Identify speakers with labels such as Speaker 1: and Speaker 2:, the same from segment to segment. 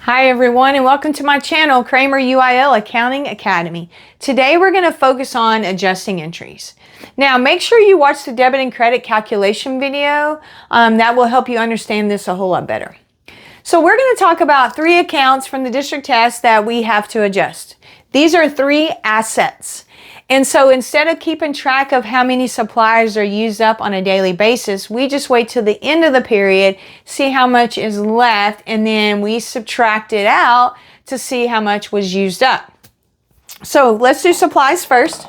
Speaker 1: Hi everyone and welcome to my channel, Kramer UIL Accounting Academy. Today we're going to focus on adjusting entries. Now make sure you watch the debit and credit calculation video. That will help you understand this a whole lot better. So we're going to talk about 3 accounts from the district test that we have to adjust. These are 3 assets. And so instead of keeping track of how many supplies are used up on a daily basis, we just wait till the end of the period, see how much is left, and then we subtract it out to see how much was used up. So let's do supplies first.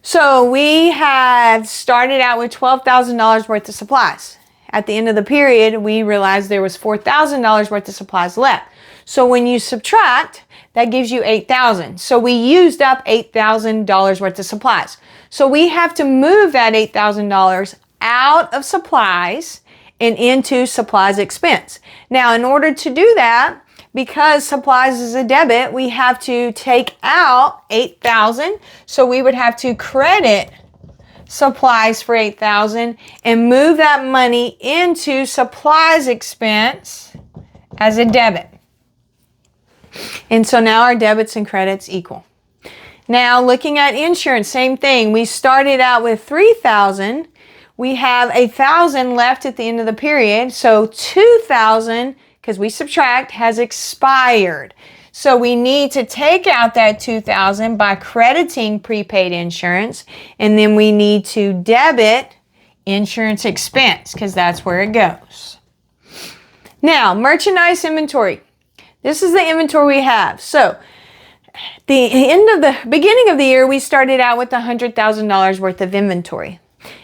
Speaker 1: So we have started out with $12,000 worth of supplies. At the end of the period, we realized there was $4,000 worth of supplies left. So when you subtract, that gives you $8,000. So we used up $8,000 worth of supplies. So we have to move that $8,000 out of supplies and into supplies expense. Now, in order to do that, because supplies is a debit, we have to take out $8,000. So we would have to credit supplies for $8,000 and move that money into supplies expense as a debit. And so now our debits and credits equal. Now looking at insurance, same thing. We started out with $3,000. We have $1,000 left at the end of the period. So $2,000, because we subtract, has expired. So we need to take out that $2,000 by crediting prepaid insurance. And then we need to debit insurance expense because that's where it goes. Now, merchandise inventory. This is the inventory we have. So beginning of the year, we started out with $100,000 worth of inventory.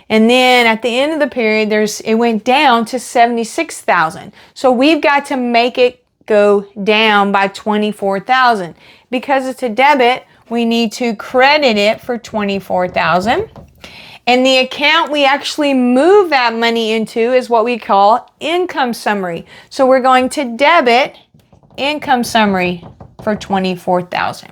Speaker 1: And then at the end of the period, it went down to $76,000. So we've got to make it go down by $24,000. Because it's a debit, we need to credit it for $24,000. And the account we actually move that money into is what we call income summary. So we're going to debit income summary for $24,000.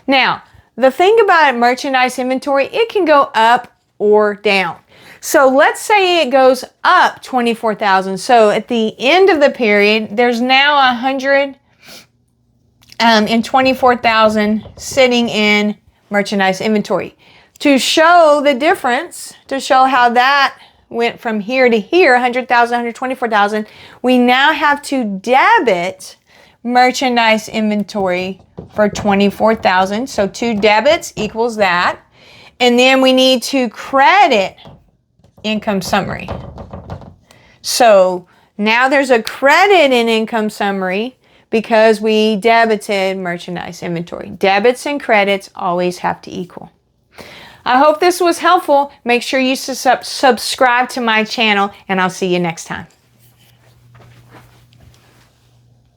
Speaker 1: Now, the thing about merchandise inventory, it can go up or down. So let's say it goes up $24,000. So at the end of the period, there's now $124,000 sitting in merchandise inventory. To show the difference, to show how that went from here to here, $100,000, $124,000, we now have to debit merchandise inventory for $24,000. So 2 debits equals that. And then we need to credit income summary. So now there's a credit in income summary because we debited merchandise inventory. Debits and credits always have to equal. I hope this was helpful. Make sure you subscribe to my channel and I'll see you next time.